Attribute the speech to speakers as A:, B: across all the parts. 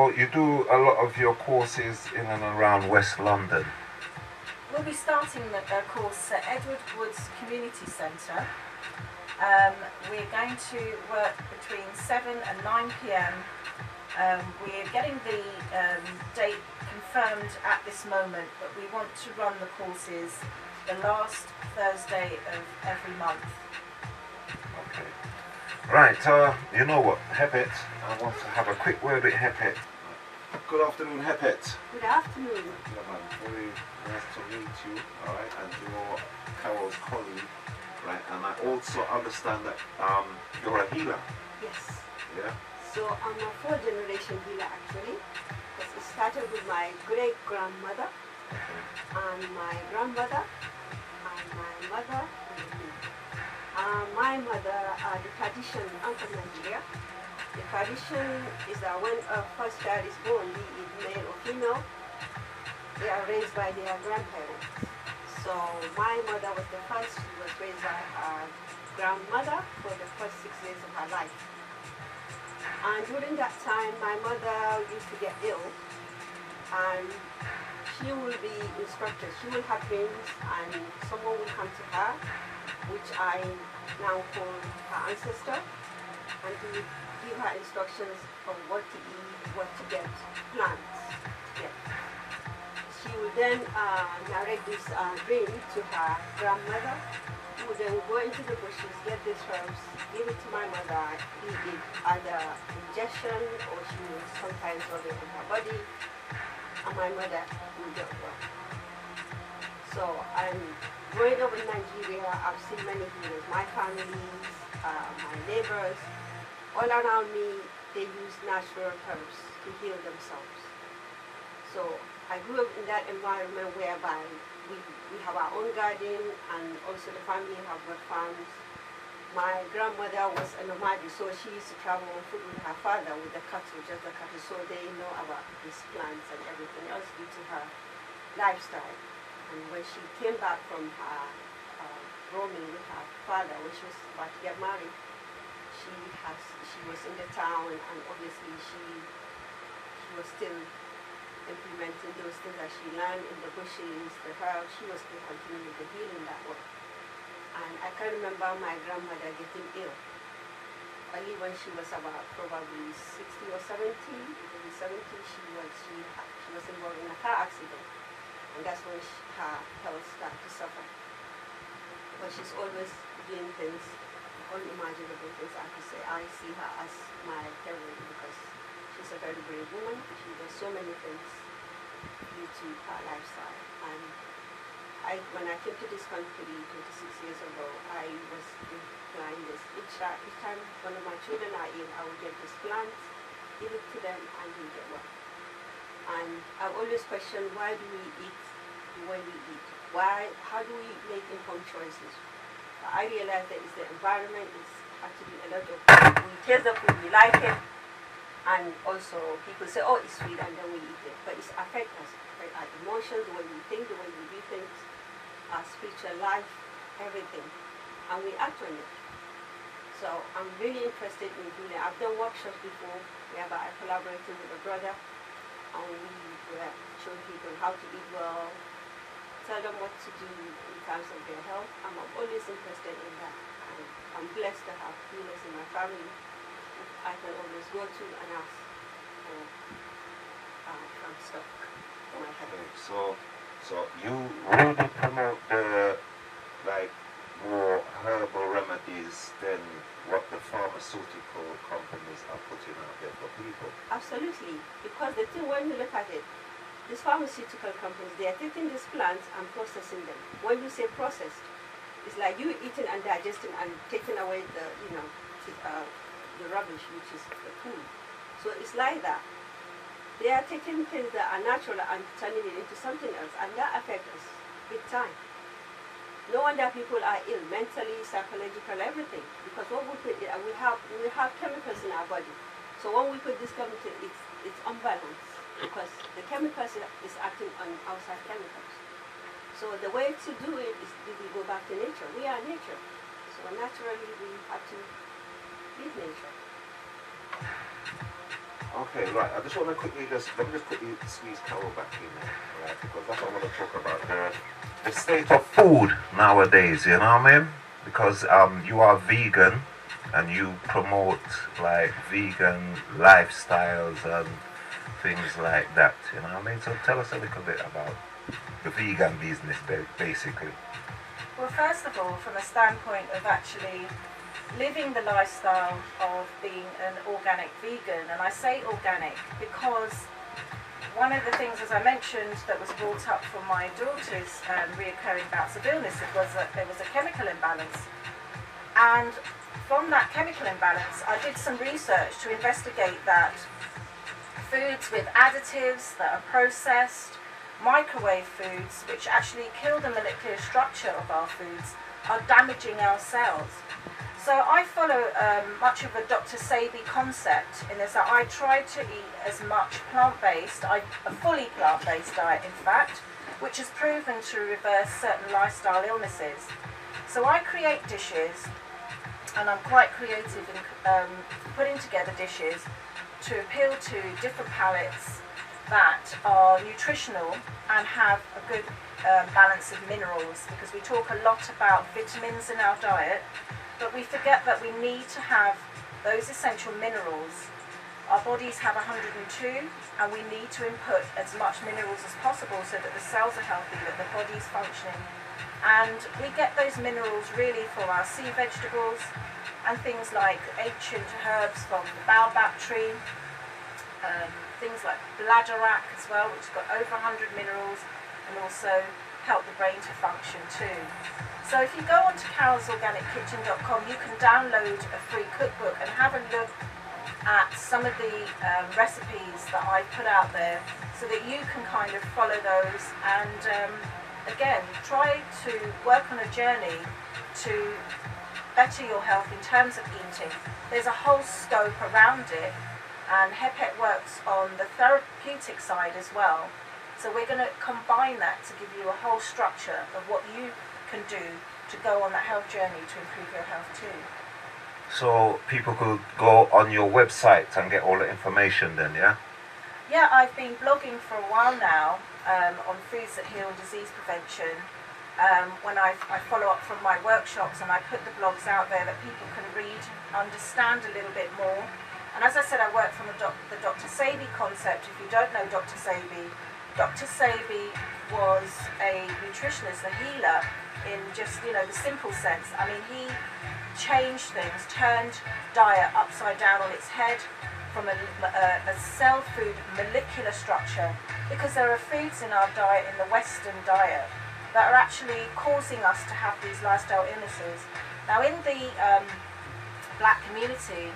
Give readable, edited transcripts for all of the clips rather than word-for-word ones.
A: So you do a lot of your courses in and around West London?
B: We'll be starting the course at Edward Woods Community Centre. We're going to work between 7 and 9 p.m. We're getting the date confirmed at this moment, but we want to run the courses the last Thursday of every month.
A: Okay. Right, you know what, Hepet, I want to have a quick word with Hepet. Good afternoon, Hepet.
C: Good afternoon.
A: Very nice to meet you, alright, and you're Carol's colleague, right, and I also understand that you're a healer.
C: Yes.
A: Yeah?
C: So I'm a fourth-generation healer actually, because it started with my great-grandmother, and my grandmother, and my mother, and me. My mother, the tradition, I'm from Nigeria. The tradition is that when a first child is born, be it male or female, they are raised by their grandparents. So my mother was the first. She was raised by her grandmother for the first 6 years of her life. And during that time, my mother used to get ill, and she will be instructed. She will have dreams, and someone will come to her, which I now call her ancestor, and he will give her instructions on what to eat, what to get, plants to get. She will then narrate this dream to her grandmother, who would then go into the bushes, get these herbs, give it to my mother, eat it either ingestion or she will sometimes rub it in her body, and my mother will get well. So I'm growing up in Nigeria, I've seen many healers, my families, my neighbors, all around me, they use natural herbs to heal themselves. So I grew up in that environment whereby we have our own garden, and also the family have got farms. My grandmother was a nomadic, so she used to travel on foot with her father with the cattle, just the cattle, so they know about these plants and everything else due to her lifestyle. And when she came back from her roaming with her father, when she was about to get married, she was in the town, and obviously she was still implementing those things that she learned in the bushes, the herbs. She was still continuing the healing that way. And I can remember my grandmother getting ill. Only when she was about probably 60 or 70, maybe 70, she was involved in a car accident. And that's when her health started to suffer. But she's always doing things, unimaginable things. I have to say, I see her as my heroine because she's a very brave woman. She does so many things due to her lifestyle. And when I came to this country 26 years ago, I was implying this. Each time one of my children are ill, I would get these plants, give it to them, and they get well. And I always question, why do we eat the way we eat? How do we make informed choices? I realize that it's the environment, it's actually a lot of, we taste the food, we like it, and also people say, oh, it's sweet, and then we eat it. But it affects us, affect our emotions, the way we think, the way we do things, our spiritual life, everything. And we act on it. So I'm really interested in doing it. I've done workshops before, whereby I collaborated with a brother, and we were showing people how to eat well, tell them what to do in terms of their health. I'm always interested in that. And I'm blessed to have healers in my family I can always go to and ask for from stock for my health.
A: Okay, so you really promote the more herbal remedies than what the pharmaceutical companies are putting out there for people.
C: Absolutely, because the thing, when you look at it, these pharmaceutical companies, they are taking these plants and processing them. When you say processed, it's like you eating and digesting and taking away the the rubbish, which is the food. So it's like that. They are taking things that are natural and turning it into something else, and that affects us big time. No wonder people are ill, mentally, psychological, everything. Because what we put, we have chemicals in our body. So when we put this chemical, it's unbalanced because the chemicals is acting on outside chemicals. So the way to do it is we go back to nature. We are nature. So naturally we have to leave nature.
A: Okay, right. I just want to quickly let me just quickly squeeze Carol back in there, right? Because that's what I want to talk about. The state of food nowadays, you know what I mean? Because you are vegan and you promote like vegan lifestyles and things like that, you know what I mean? So tell us a little bit about the vegan business basically.
B: Well, first of all, from a standpoint of actually living the lifestyle of being an organic vegan, and I say organic because one of the things, as I mentioned, that was brought up for my daughter's reoccurring bouts of illness was that there was a chemical imbalance. And from that chemical imbalance, I did some research to investigate that foods with additives that are processed, microwave foods, which actually kill the molecular structure of our foods, are damaging our cells. So I follow much of a Dr. Sebi concept in this that I try to eat as much plant-based, a fully plant-based diet in fact, which has proven to reverse certain lifestyle illnesses. So I create dishes, and I'm quite creative in putting together dishes to appeal to different palates that are nutritional and have a good balance of minerals, because we talk a lot about vitamins in our diet, but we forget that we need to have those essential minerals. Our bodies have 102, and we need to input as much minerals as possible so that the cells are healthy, that the body's functioning. And we get those minerals really from our sea vegetables and things like ancient herbs from the baobab tree, things like bladderwrack as well, which has got over 100 minerals and also help the brain to function too. So if you go onto carolsorganickitchen.com, you can download a free cookbook and have a look at some of the recipes that I've put out there so that you can kind of follow those and again, try to work on a journey to better your health in terms of eating. There's a whole scope around it, and Hepet works on the therapeutic side as well. So we're going to combine that to give you a whole structure of what you can do to go on that health journey to improve your health too.
A: So people could go on your website and get all the information then, yeah?
B: Yeah, I've been blogging for a while now on foods that heal disease prevention. When I follow up from my workshops, and I put the blogs out there that people can read, understand a little bit more. And as I said, I work from the Dr. Sebi concept. If you don't know Dr. Sebi was a nutritionist, a healer in just, the simple sense. I mean, he changed things, turned diet upside down on its head from a cell food molecular structure, because there are foods in our diet, in the Western diet, that are actually causing us to have these lifestyle illnesses. Now in the black community,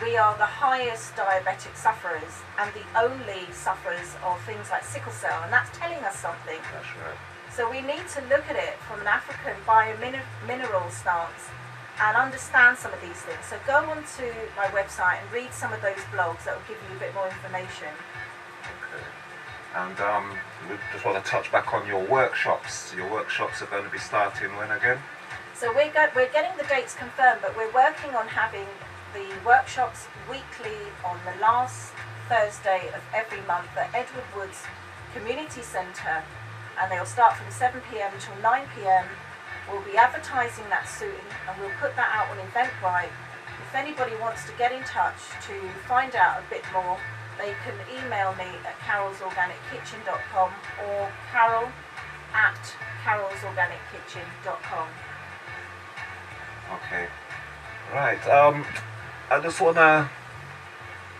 B: we are the highest diabetic sufferers and the only sufferers of things like sickle cell, and that's telling us something.
A: That's right.
B: So we need to look at it from an African bio-mineral stance and understand some of these things. So go onto my website and read some of those blogs that will give you a bit more information.
A: Okay. And we just want to touch back on your workshops. Your workshops are going to be starting when again?
B: So we're getting the dates confirmed, but we're working on having the workshops weekly on the last Thursday of every month at Edward Woods Community Centre, and they'll start from 7 p.m. till 9 p.m. We'll be advertising that soon, and we'll put that out on Eventbrite. If anybody wants to get in touch to find out a bit more, they can email me at carolsorganickitchen.com or carol@carolsorganickitchen.com.
A: Okay. Right. I just want to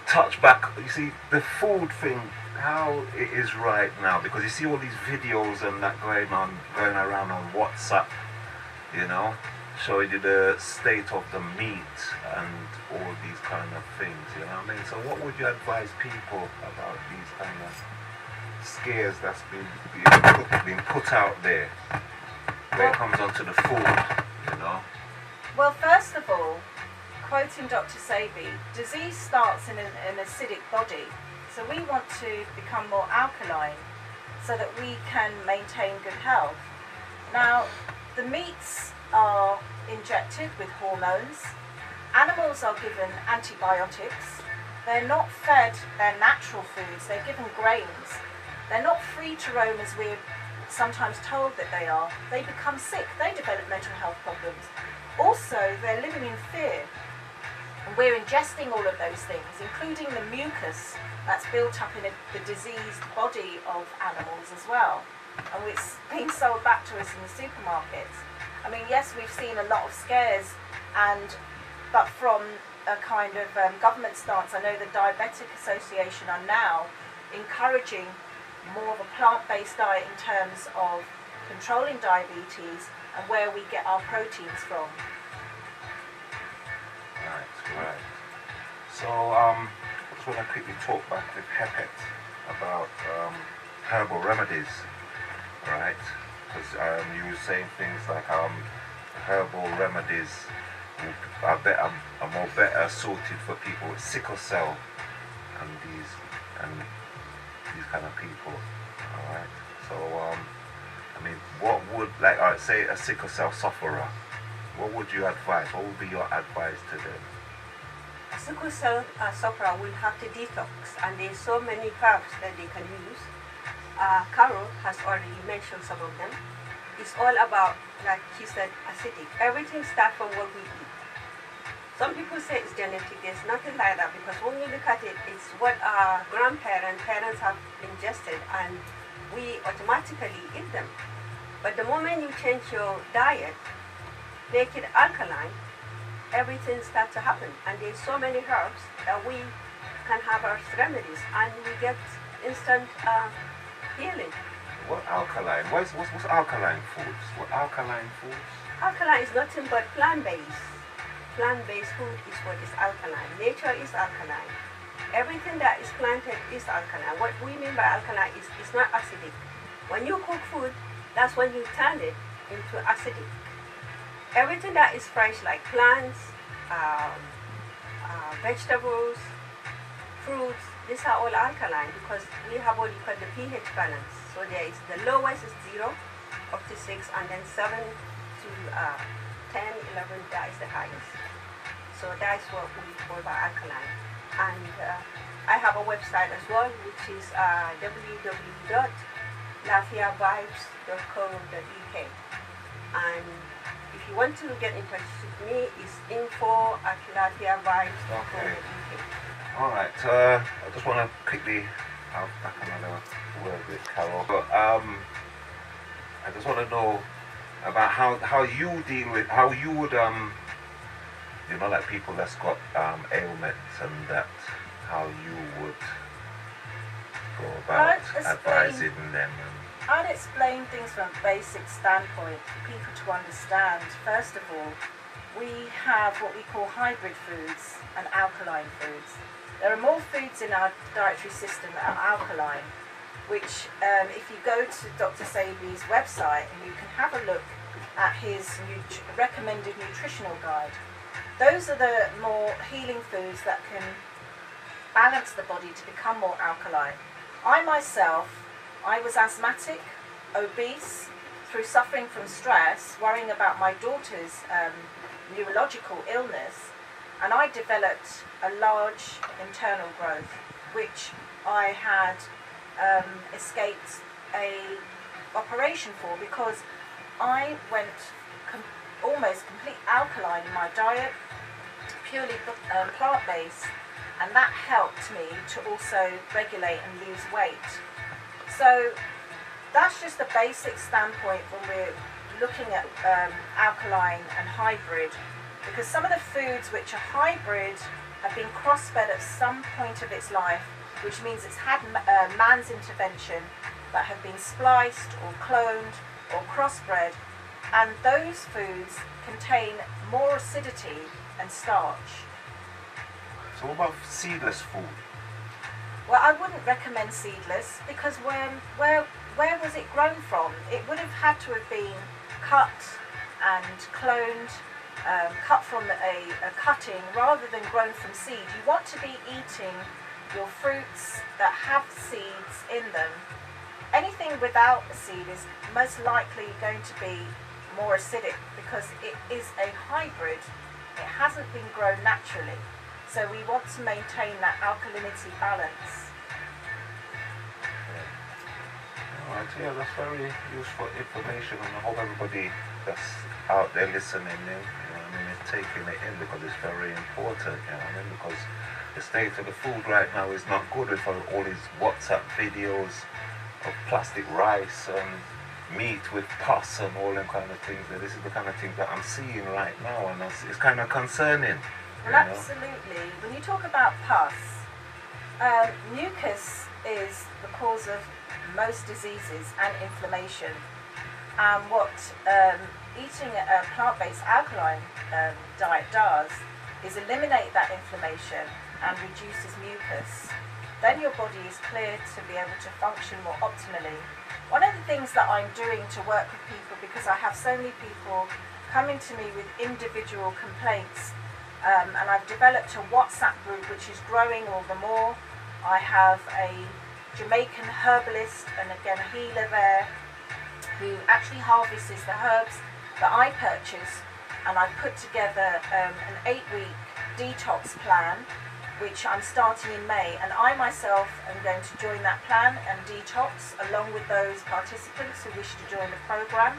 A: touch back. You see, the food thing, how it is right now, because you see all these videos and that going around on WhatsApp, showing you the state of the meat and all these kind of things, you know what I mean? So what would you advise people about these kind of scares that's been put out there when it comes onto the food,
B: Well, first of all, quoting Dr. Sebi, disease starts in an acidic body. So we want to become more alkaline so that we can maintain good health. Now, the meats are injected with hormones. Animals are given antibiotics. they're not fed their natural foods, they're given grains. They're not free to roam as we're sometimes told that they are. They become sick, they develop mental health problems. Also, they're living in fear. And we're ingesting all of those things, including the mucus that's built up in the diseased body of animals as well. And it's being sold back to us in the supermarkets. I mean, yes, we've seen a lot of scares, but from a kind of government stance, I know the Diabetic Association are now encouraging more of a plant-based diet in terms of controlling diabetes and where we get our proteins from.
A: Right. So I just want to quickly talk back with Hepet about herbal remedies, right? Because you were saying things like herbal remedies are more better suited for people with sickle cell and these kind of people. All right. So I mean, what would say a sickle cell sufferer? What would you advise? What would be your advice to them?
C: A sickle cell sufferer will have to detox, and there's so many herbs that they can use. Carol has already mentioned some of them. It's all about, like she said, acidic. Everything starts from what we eat. Some people say it's genetic. There's nothing like that, because when you look at it, it's what our parents have ingested, and we automatically eat them. But the moment you change your diet, make it alkaline, everything starts to happen. And there's so many herbs that we can have as remedies, and we get instant healing.
A: What alkaline? What's alkaline foods? What alkaline foods?
C: Alkaline is nothing but plant-based. Plant-based food is what is alkaline. Nature is alkaline. Everything that is planted is alkaline. What we mean by alkaline is it's not acidic. When you cook food, that's when you turn it into acidic. Everything that is fresh, like plants, vegetables, fruits, these are all alkaline, because we have what you call the pH balance. So there is the lowest is 0 up to 6, and then 7 to 10, 11, that is the highest. So that's what we call by alkaline. And I have a website as well, which is www.lafiavibes.co.uk. And if you want to get in touch with me, it's info@lafiavibes.co.uk.
A: Okay. All right. I just want to quickly have back another word with Carol. But I just want to know about how you deal with, how you would like people that's got ailments, and that how you would go about advising them.
B: I'd explain things from a basic standpoint for people to understand. First of all, we have what we call hybrid foods and alkaline foods. There are more foods in our dietary system that are alkaline, which if you go to Dr. Sabi's website, and you can have a look at his recommended nutritional guide. Those are the more healing foods that can balance the body to become more alkaline. I was asthmatic, obese, through suffering from stress, worrying about my daughter's neurological illness, and I developed a large internal growth, which I had escaped a operation for, because I went almost complete alkaline in my diet, purely plant-based, and that helped me to also regulate and lose weight. So that's just a basic standpoint when we're looking at alkaline and hybrid, because some of the foods which are hybrid have been crossbred at some point of its life, which means it's had man's intervention, but have been spliced or cloned or crossbred, and those foods contain more acidity and starch.
A: So what about seedless food?
B: Well, I wouldn't recommend seedless, because where was it grown from? It would have had to have been cut and cloned, cut from a cutting rather than grown from seed. You want to be eating your fruits that have seeds in them. Anything without a seed is most likely going to be more acidic, because it is a hybrid. It hasn't been grown naturally. So we want to maintain that alkalinity balance.
A: Alright, yeah, that's very useful information, and I hope everybody that's out there listening in, is taking it in, because it's very important, because the state of the food right now is not good, with all these WhatsApp videos of plastic rice and meat with pus and all them kind of things. This is the kind of things that I'm seeing right now, and it's kind of concerning.
B: Well, absolutely. When you talk about pus, mucus is the cause of most diseases and inflammation. And what eating a plant-based alkaline diet does is eliminate that inflammation and reduces mucus. Then your body is clear to be able to function more optimally. One of the things that I'm doing to work with people, because I have so many people coming to me with individual complaints, and I've developed a WhatsApp group which is growing all the more. I have a Jamaican herbalist and again a healer there who actually harvests the herbs that I purchase, and I've put together an 8-week detox plan which I'm starting in May, and I myself am going to join that plan and detox along with those participants who wish to join the program.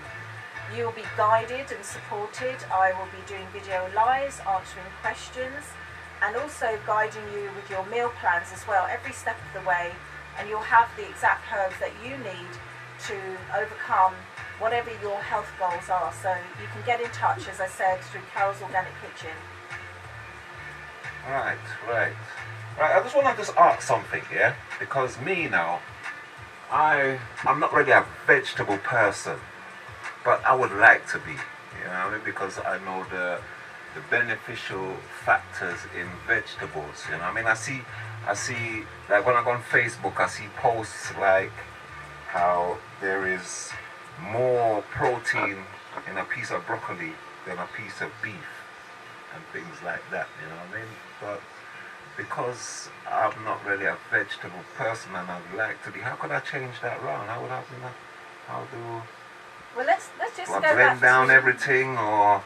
B: You will be guided and supported. I will be doing video lives, answering questions, and also guiding you with your meal plans as well, every step of the way, and you'll have the exact herbs that you need to overcome whatever your health goals are. So you can get in touch, as I said, through Carol's Organic Kitchen.
A: Right. I just want to ask something, because me now, I'm not really a vegetable person, but I would like to be, because I know the beneficial factors in vegetables, I see, like when I go on Facebook, I see posts like how there is more protein in a piece of broccoli than a piece of beef and things like that, but because I'm not really a vegetable person and I'd like to be, how could I change that around?
B: Well, let's just
A: do I
B: go
A: blend
B: back
A: down
B: to
A: everything, or?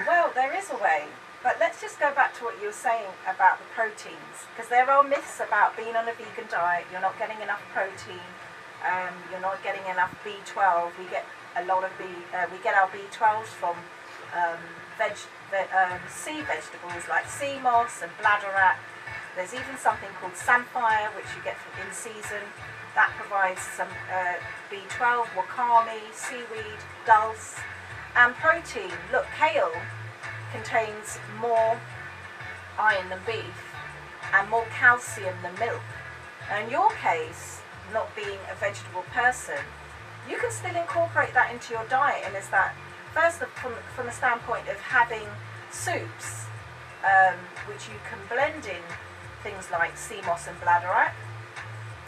B: Well, there is a way, but let's just go back to what you were saying about the proteins, because there are myths about being on a vegan diet. You're not getting enough protein, you're not getting enough B12. We get a lot of we get our B12s from sea vegetables like sea moss and bladderwrack. There's even something called samphire, which you get from in season. That provides some B12, wakame, seaweed, dulse, and protein. Look, kale contains more iron than beef and more calcium than milk. Now in your case, not being a vegetable person, you can still incorporate that into your diet, and is that first from the standpoint of having soups, which you can blend in things like sea moss and bladderwrack.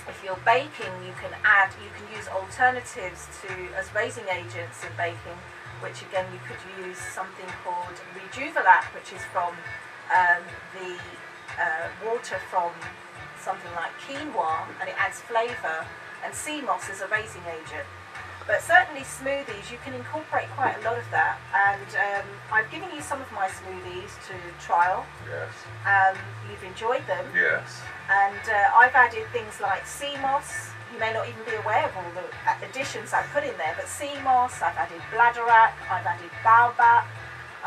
B: If you're baking, you can use alternatives as raising agents in baking, which again you could use something called Rejuvelat, which is from the water from something like quinoa, and it adds flavour, and sea moss is a raising agent. But certainly smoothies, you can incorporate quite a lot of that, and I've given you some of my smoothies to trial.
A: Yes.
B: You've enjoyed them.
A: Yes.
B: And I've added things like sea moss. You may not even be aware of all the additions I've put in there, but sea moss, I've added bladderwrack, I've added baobab,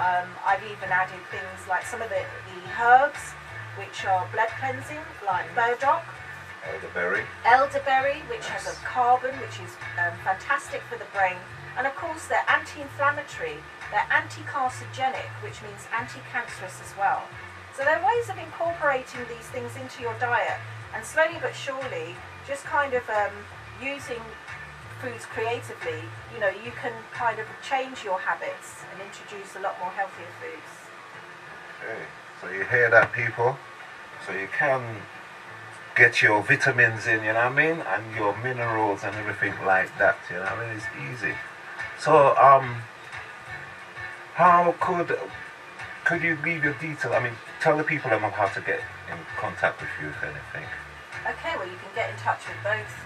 B: I've even added things like some of the herbs, which are blood cleansing, like burdock. Elderberry, which has a carbon, which is fantastic for the brain. And of course they're anti-inflammatory, they're anti-carcinogenic, which means anti-cancerous as well. So there are ways of incorporating these things into your diet, and slowly but surely, just kind of using foods creatively, you can kind of change your habits and introduce a lot more healthier foods.
A: Okay, so you hear that, people? So you can get your vitamins in, and your minerals and everything like that, it's easy. So, how could you leave your details? Tell the people how to get in contact with you, if anything.
B: Okay, well, you can get in touch with both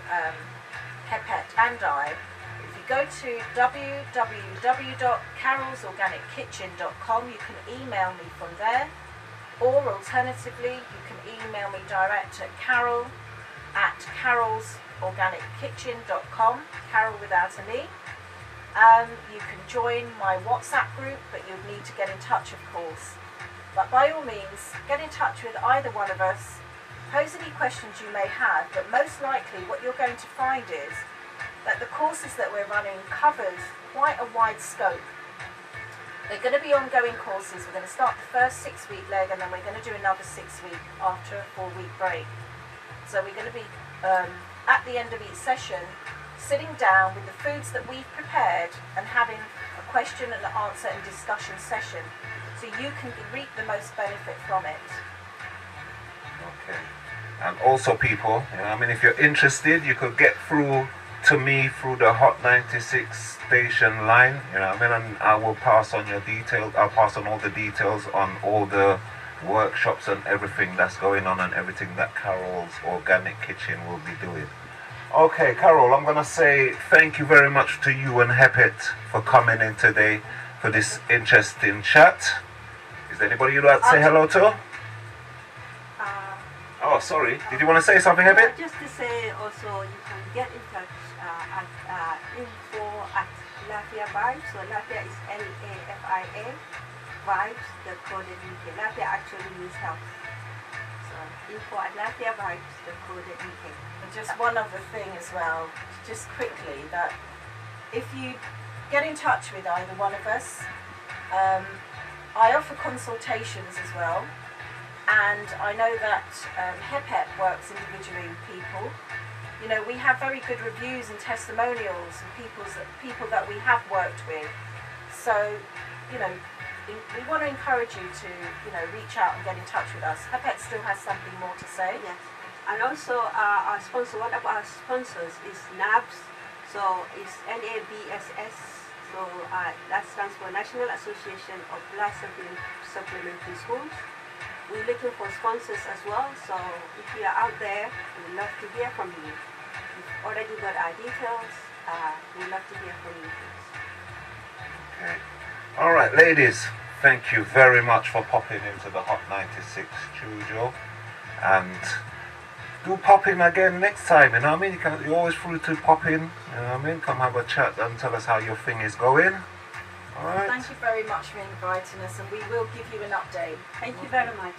B: Hepet and I. If you go to www.carolsorganickitchen.com, you can email me from there. or alternatively you can email me direct at carol@carolsorganickitchen.com, Carol without an E. You can join my WhatsApp group, but you'll need to get in touch, of course. But by all means, get in touch with either one of us, pose any questions you may have, but most likely what you're going to find is that the courses that we're running covers quite a wide scope. They're going to be ongoing courses. We're going to start the first 6-week leg, and then we're going to do another 6-week after a 4-week break. So we're going to be, at the end of each session, sitting down with the foods that we've prepared and having a question and answer and discussion session, so you can reap the most benefit from it.
A: Okay. And also, people, if you're interested, you could get through to me through the Hot 96 station line, and I will pass on your details. I'll pass on all the details on all the workshops and everything that's going on and everything that Carol's Organic Kitchen will be doing. Okay, Carol, I'm going to say thank you very much to you and Hepet for coming in today for this interesting chat. Is there anybody you'd like to say hello to? Oh, sorry. Did you want to say something, Hepet?
C: Just to say also, you can get in touch at info@Lafia Vibes. So Lafia is Lafia vibes.co.uk. Lafia actually means health. So info@LafiaVibes.co.uk.
B: And just one other thing as well, just quickly, that if you get in touch with either one of us, I offer consultations as well, and I know that Hepet works individually with people. We have very good reviews and testimonials and people that we have worked with. So, we want to encourage you to, reach out and get in touch with us. Hepet still has something more to say.
C: Yes. And also our sponsor, one of our sponsors is NABS. So it's NABSS. So that stands for National Association of Blood Supplementary Schools. We're looking for sponsors as well. So if you are out there, we'd love to hear from you. You've already got our details. We'd love to hear from you.
A: Okay. All right, ladies, thank you very much for popping into the Hot 96 studio, and do pop in again next time. You're always free to pop in. Come have a chat and tell us how your thing is going. All right.
B: Thank you very much for inviting us, and we will give you an update.
C: Thank you very much.